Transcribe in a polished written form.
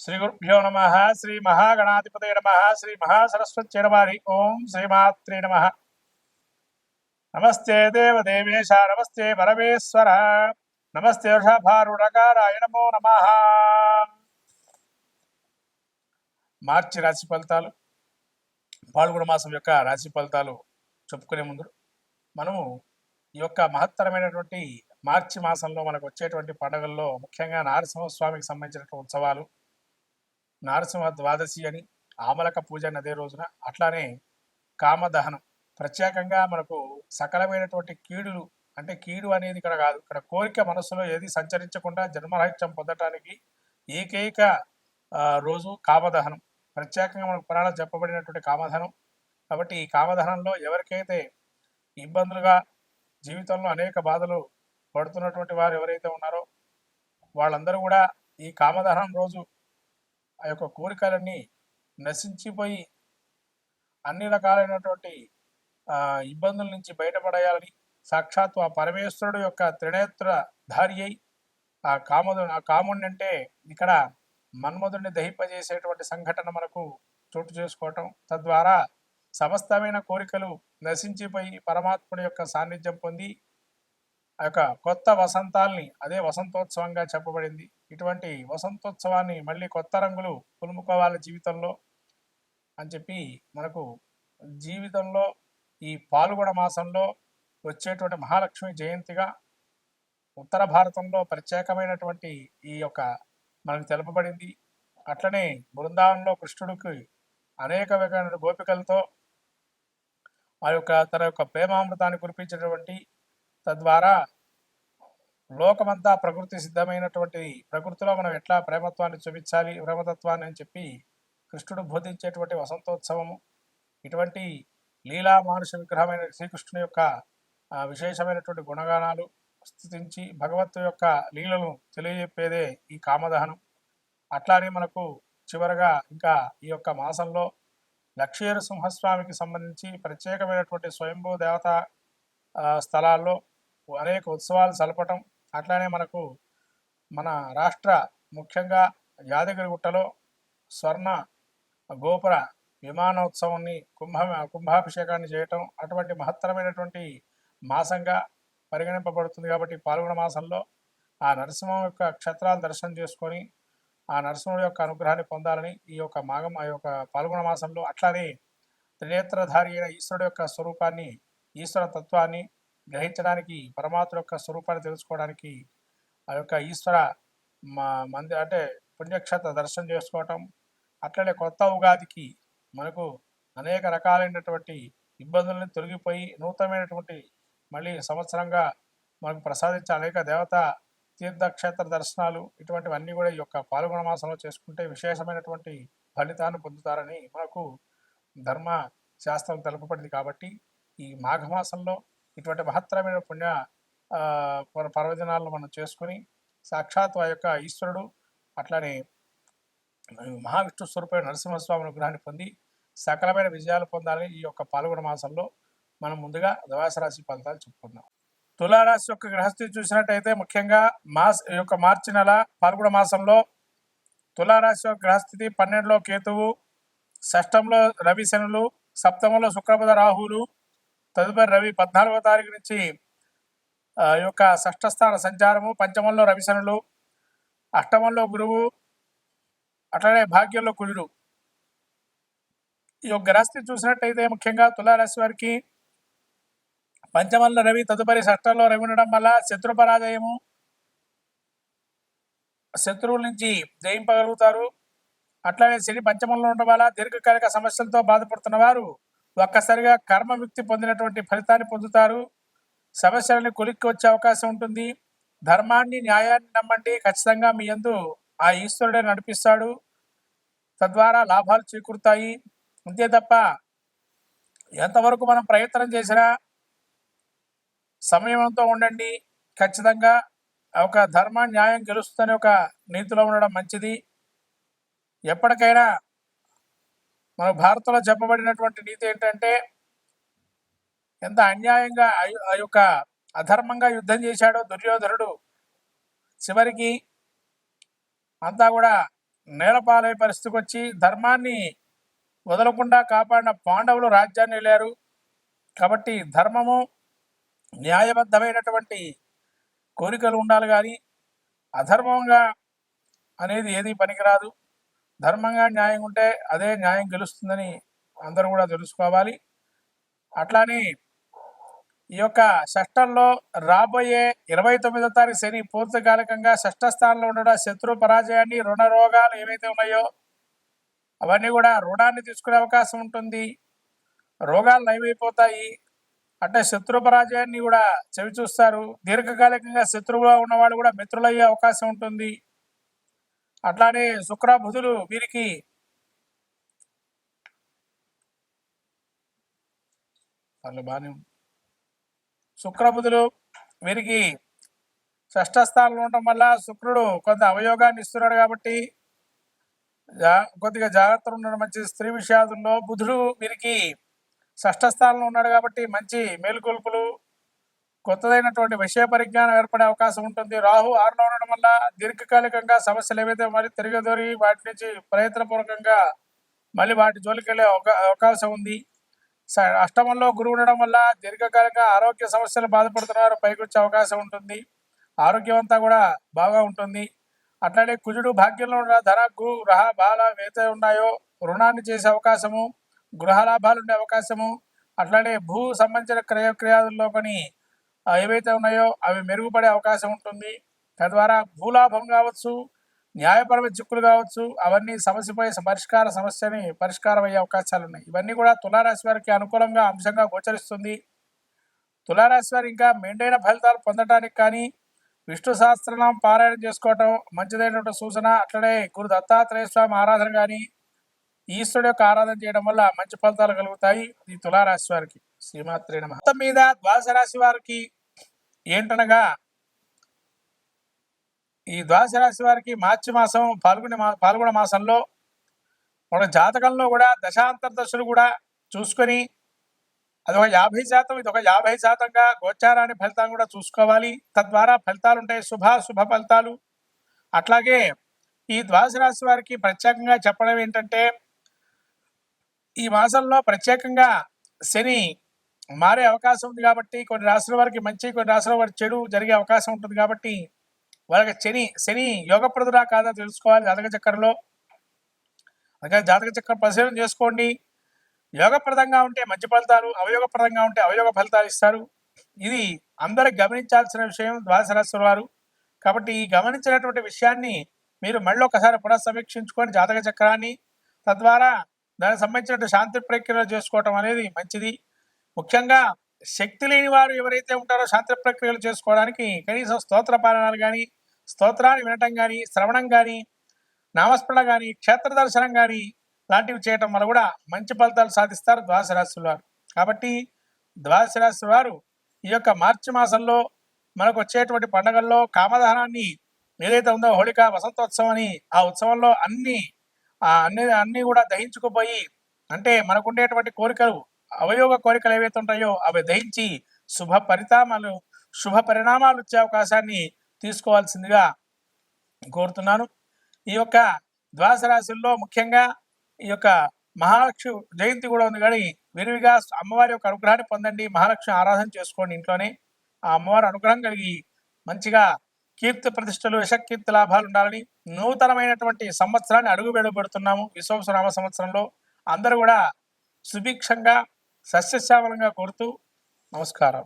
శ్రీగురుభ్యో నమ. శ్రీ మహాగణాధిపతయ నమ. శ్రీ మహాసరస్వత్యై నమ. ఓం శ్రీమాత్రే నమ. నమస్తే దేవదేవేశ, నమస్తే పరమేశ్వర, నమస్తే వృషభారుణకారాయ నమో నమ. మార్చి రాశి ఫలితాలు, పాల్గొన మాసం యొక్క రాశి ఫలితాలు చెప్పుకునే ముందు మనము ఈ యొక్క మహత్తరమైనటువంటి మార్చి మాసంలో మనకు వచ్చేటువంటి పండుగల్లో ముఖ్యంగా నరసింహస్వామికి సంబంధించినటువంటి ఉత్సవాలు, నరసింహ ద్వాదశి అని, ఆమలక పూజ అని అదే రోజున, అట్లానే కామదహనం. ప్రత్యేకంగా మనకు సకలమైనటువంటి కీడులు, అంటే కీడు అనేది ఇక్కడ కాదు, ఇక్కడ కోరిక మనసులో ఏది సంచరించకుండా జన్మరాహిత్యం పొందటానికి ఏకైక రోజు కామదహనం. ప్రత్యేకంగా మనకు పురాణాలు చెప్పబడినటువంటి కామదహనం. కాబట్టి ఈ కామదహనంలో ఎవరికైతే ఇబ్బందులుగా జీవితంలో అనేక బాధలు పడుతున్నటువంటి వారు ఎవరైతే ఉన్నారో వాళ్ళందరూ కూడా ఈ కామదహనం రోజు ఆ యొక్క కోరికలన్నీ నశించిపోయి అన్ని రకాలైనటువంటి ఇబ్బందుల నుంచి బయటపడేయాలని సాక్షాత్తు ఆ పరమేశ్వరుడు యొక్క త్రినేత్ర ధారి అయి ఆ కాముడిని అంటే ఇక్కడ మన్మధుడిని దహింపజేసేటువంటి సంఘటన మనకు చోటు చేసుకోవటం, తద్వారా సమస్తమైన కోరికలు నశించిపోయి పరమాత్ముడి యొక్క సాన్నిధ్యం పొంది ఆ యొక్క కొత్త వసంతాల్ని, అదే వసంతోత్సవంగా చెప్పబడింది. ఇటువంటి వసంతోత్సవాన్ని మళ్ళీ కొత్త రంగులు పులుముకోవాలి జీవితంలో అని చెప్పి మనకు జీవితంలో ఈ పాల్గొన మాసంలో వచ్చేటువంటి మహాలక్ష్మి జయంతిగా ఉత్తర భారతంలో ప్రత్యేకమైనటువంటి ఈ యొక్క మనకు తెలుపబడింది. అట్లనే బృందావనంలో కృష్ణుడికి అనేక రకమైన గోపికలతో ఆ యొక్క తన యొక్క ప్రేమామృతాన్ని కురిపించినటువంటి, తద్వారా లోకమంతా ప్రకృతి సిద్ధమైనటువంటి ప్రకృతిలో మనం ఎట్లా ప్రేమత్వాన్ని చూపించాలి, ప్రేమతత్వాన్ని అని చెప్పి కృష్ణుడు బోధించేటువంటి వసంతోత్సవము. ఇటువంటి లీలా మానుష విగ్రహమైన శ్రీకృష్ణుని యొక్క విశేషమైనటువంటి గుణగానాలు స్థుతించి భగవత్తు యొక్క లీలను తెలియజెప్పేదే ఈ కామదహనం. అట్లానే మనకు చివరగా ఇంకా ఈ యొక్క మాసంలో లక్ష్మీ సింహస్వామికి సంబంధించి ప్రత్యేకమైనటువంటి స్వయంభూ దేవత స్థలాల్లో అనేక ఉత్సవాలు జరపటం. అట్లానే మనకు మన రాష్ట్ర ముఖ్యంగా యాదగిరిగుట్టలో స్వర్ణ గోపుర విమానోత్సవాన్ని కుంభాభిషేకాన్ని చేయటం అటువంటి మహత్తరమైనటువంటి మాసంగా పరిగణింపబడుతుంది. కాబట్టి పాల్గొన మాసంలో ఆ నరసింహం యొక్క క్షేత్రాలు దర్శనం చేసుకొని ఆ నరసింహుడి యొక్క అనుగ్రహాన్ని పొందాలని ఈ యొక్క ఆ యొక్క పాల్గొన మాసంలో, అట్లానే త్రినేత్రధారి అయిన ఈశ్వరుడు యొక్క స్వరూపాన్ని, ఈశ్వర తత్వాన్ని గ్రహించడానికి, పరమాత్మ యొక్క స్వరూపాన్ని తెలుసుకోవడానికి ఆ యొక్క ఈశ్వర అంటే పుణ్యక్షేత్ర దర్శనం చేసుకోవటం. అట్లనే కొత్త ఉగాదికి మనకు అనేక రకాలైనటువంటి ఇబ్బందులను తొలగిపోయి నూతనమైనటువంటి మళ్ళీ సంవత్సరంగా మనకు ప్రసాదించే అనేక దేవత తీర్థక్షేత్ర దర్శనాలు, ఇటువంటివన్నీ కూడా ఈ యొక్క పాల్గొన మాసంలో చేసుకుంటే విశేషమైనటువంటి ఫలితాన్ని పొందుతారని మనకు ధర్మ శాస్త్రం తెలుపబడింది. కాబట్టి ఈ మాఘమాసంలో ఇటువంటి మహత్తరమైన పుణ్య పర్వదినాలను మనం చేసుకుని సాక్షాత్ ఆ యొక్క ఈశ్వరుడు అట్లానే మహావిష్ణు స్వరూపమైన నరసింహస్వామి అనుగ్రహాన్ని పొంది సకలమైన విజయాలు పొందాలని ఈ యొక్క పాల్గొన మాసంలో మనం ముందుగా ద్వాదశ రాశి ఫలితాలు చెప్పుకుందాం. తులారాశి యొక్క గ్రహస్థితి చూసినట్టయితే ముఖ్యంగా మార్చి నెల పాల్గొన మాసంలో తులారాశి యొక్క గ్రహస్థితి 12లో కేతువు, షష్టంలో రవి శనులు, సప్తమంలో శుక్రబుధ రాహులు, తదుపరి రవి 14వ తారీఖు నుంచి యొక్క షష్ఠస్థాన సంచారము, పంచమంలో రవి శనులు, అష్టమంలో గురువు, అట్లనే భాగ్యంలో కుజుడు. ఈ యొక్క గ్రహస్థితి చూసినట్టయితే ముఖ్యంగా తులారాశి వారికి పంచమంలో రవి, తదుపరి షష్టంలో రవి ఉండడం వల్ల శత్రుపరాజయము, శత్రువుల నుంచి జయింపగలుగుతారు. అట్లానే శని పంచమంలో ఉండడం వల్ల దీర్ఘకాలిక సమస్యలతో బాధపడుతున్న వారు ఒక్కసారిగా కర్మముక్తి పొందినటువంటి ఫలితాన్ని పొందుతారు. సమస్యలని కొలిక్కి వచ్చే అవకాశం ఉంటుంది. ధర్మాన్ని, న్యాయాన్ని నమ్మండి, ఖచ్చితంగా మీ యందు ఆ ఈశ్వరుడే నడిపిస్తాడు. తద్వారా లాభాలు చేకూరుతాయి. అంతే తప్ప ఎంతవరకు మనం ప్రయత్నం చేసినా సంయమనంతో ఉండండి. ఖచ్చితంగా ఒక ధర్మ న్యాయం గెలుస్తుందని ఒక నీతిలో ఉండడం మంచిది. ఎప్పటికైనా మన భారతంలో చెప్పబడినటువంటి నీతి ఏంటంటే, ఎంత అన్యాయంగా ఆ యొక్క అధర్మంగా యుద్ధం చేశాడో దుర్యోధనుడు, చివరికి అంతా కూడా నేలపాలై పరిస్థితికి వచ్చి ధర్మాన్ని వదలకుండా కాపాడిన పాండవులు రాజ్యాన్ని వెళ్ళారు. కాబట్టి ధర్మము, న్యాయబద్ధమైనటువంటి కోరికలు ఉండాలి కానీ అధర్మంగా అనేది ఏది పనికిరాదు. ధర్మంగా న్యాయం ఉంటే అదే న్యాయం గెలుస్తుందని అందరూ కూడా తెలుసుకోవాలి. అట్లానే ఈ యొక్క షష్టంలో రాబోయే 29వ తారీఖు శని పూర్తికాలికంగా షష్ఠ స్థానంలో ఉండడం శత్రు పరాజయాన్ని, రుణ రోగాలు ఏవైతే ఉన్నాయో అవన్నీ కూడా రుణాన్ని తీసుకునే అవకాశం ఉంటుంది. రోగాలు నయమైపోతాయి. అంటే శత్రు పరాజయాన్ని కూడా చవి చూస్తారు. దీర్ఘకాలికంగా శత్రువుగా ఉన్నవాళ్ళు కూడా మిత్రులయ్యే అవకాశం ఉంటుంది. అట్లానే శుక్ర బుధులు వీరికి శుక్రబుధులు వీరికి షష్ఠ స్థానంలో ఉండటం వల్ల శుక్రుడు కొంత అవయోగాన్ని ఇస్తున్నాడు కాబట్టి కొద్దిగా జాగ్రత్తలు ఉండడం మంచి. స్త్రీ విషయాదుల్లో బుధుడు వీరికి షష్ఠ స్థానంలో ఉన్నాడు కాబట్టి మంచి మేలుకొల్పులు, కొత్తదైనటువంటి విషయ పరిజ్ఞానం ఏర్పడే అవకాశం ఉంటుంది. రాహు 6లో ఉండడం వల్ల దీర్ఘకాలికంగా సమస్యలు ఏవైతే మరి తిరగదొరి వాటి నుంచి ప్రయత్నపూర్వకంగా మళ్ళీ వాటి జోలికి వెళ్ళే అవకాశం ఉంది. అష్టమంలో గురువు ఉండడం వల్ల దీర్ఘకాలిక ఆరోగ్య సమస్యలు బాధపడుతున్నారు, పైకి వచ్చే అవకాశం ఉంటుంది. ఆరోగ్యం అంతా కూడా బాగా ఉంటుంది. అట్లానే కుజుడు భాగ్యంలో ఉన్న ధన, గృహ, బాల ఏవైతే ఉన్నాయో రుణాన్ని చేసే అవకాశము, గృహ లాభాలు ఉండే అవకాశము, అట్లానే భూ సంబంధించిన క్రియాదుల్లో కొన్ని ఏవైతే ఉన్నాయో అవి మెరుగుపడే అవకాశం ఉంటుంది. తద్వారా భూలాభం కావచ్చు, న్యాయపరమైన చిక్కులు కావచ్చు, అవన్నీ సమస్యపై సమస్యని పరిష్కారం అయ్యే అవకాశాలు ఉన్నాయి. ఇవన్నీ కూడా తులారాశి వారికి అనుకూలంగా అంశంగా గోచరిస్తుంది. తులారాశి వారు ఇంకా మెండైన ఫలితాలు పొందడానికి కానీ విష్ణు సహస్రనామం పారాయణం చేసుకోవటం మంచిదైనటువంటి సూచన. అట్లనే గురు దత్తాత్రేయ స్వామి ఆరాధన కానీ ఈశ్వరుడు యొక్క ఆరాధన చేయడం వల్ల మంచి ఫలితాలు కలుగుతాయి ఈ తులారాశి వారికి. శ్రీమాత్రే నమః. మొత్తం మీద ద్వాదశ రాశి వారికి ఏంటనగా ఈ ద్వాదశ రాశి వారికి మార్చి మాసం పాల్గొన మాసంలో మన జాతకంలో కూడా దశాంతర దశలు కూడా చూసుకొని అదొక 50%, ఇదొక 50%గా గోచారాన్ని ఫలితాన్ని కూడా చూసుకోవాలి. తద్వారా ఫలితాలు ఉంటాయి, శుభ ఫలితాలు. అట్లాగే ఈ ద్వాదశ రాశి వారికి ప్రత్యేకంగా చెప్పడం ఏంటంటే ఈ మాసంలో ప్రత్యేకంగా శని మారే అవకాశం ఉంది కాబట్టి కొన్ని రాశుల వారికి మంచి, కొన్ని రాశుల వారికి చెడు జరిగే అవకాశం ఉంటుంది. కాబట్టి వాళ్ళకి శని యోగప్రదుడా కాదా తెలుసుకోవాలి జాతక చక్రంలో. అందుకని జాతక చక్రం పరిశీలన చేసుకోండి. యోగప్రదంగా ఉంటే మంచి ఫలితాలు, అవయోగప్రదంగా ఉంటే అవయోగ ఫలితాలు ఇస్తారు. ఇది అందరికి గమనించాల్సిన విషయం ద్వాదశ రాశుల వారు. కాబట్టి ఈ గమనించినటువంటి విషయాన్ని మీరు మళ్ళీ ఒకసారి పునఃసమీక్షించుకొని జాతక చక్రాన్ని, తద్వారా దానికి సంబంధించిన శాంతి ప్రక్రియలు చేసుకోవటం అనేది మంచిది. ముఖ్యంగా శక్తి లేని వారు ఎవరైతే ఉంటారో శాంతి ప్రక్రియలు చేసుకోవడానికి కనీసం స్తోత్ర పారాయణాలు కానీ, స్తోత్రాన్ని వినటం కానీ, శ్రవణం కానీ, నామస్మరణ కానీ, క్షేత్ర దర్శనం కానీ లాంటివి చేయటం వల్ల కూడా మంచి ఫలితాలు సాధిస్తారు ద్వాదశ రాశుల వారు. కాబట్టి ద్వాదశ రాశుల వారు ఈ యొక్క మార్చి మాసంలో మనకు వచ్చేటువంటి పండుగల్లో కామదహనాన్ని ఏదైతే ఉందో హోళిక వసంతోత్సవం అని, ఆ ఉత్సవంలో అన్ని కూడా దహించుకుపోయి, అంటే మనకుండేటువంటి కోరికలు, అవయోగ కోరికలు ఏవైతే ఉంటాయో అవి దహించి శుభ పరిణామాలు వచ్చే అవకాశాన్ని తీసుకోవాల్సిందిగా కోరుతున్నాను. ఈ యొక్క ద్వాదశ రాశుల్లో ముఖ్యంగా ఈ యొక్క మహాలక్ష్మి జయంతి కూడా ఉంది. కానీ విరివిగా అమ్మవారి యొక్క అనుగ్రహాన్ని పొందండి, మహాలక్ష్మి ఆరాధన చేసుకోండి ఇంట్లోనే. ఆ అమ్మవారి అనుగ్రహం కలిగి మంచిగా కీర్తి ప్రతిష్టలు, యశకీర్తి లాభాలు ఉండాలని నూతనమైనటువంటి సంవత్సరాన్ని అడుగు పెడుతున్నాము. విశ్వావసునామ సంవత్సరంలో అందరూ కూడా సుభిక్షంగా సస్యశ్యామలంగా కోరుతూ నమస్కారం.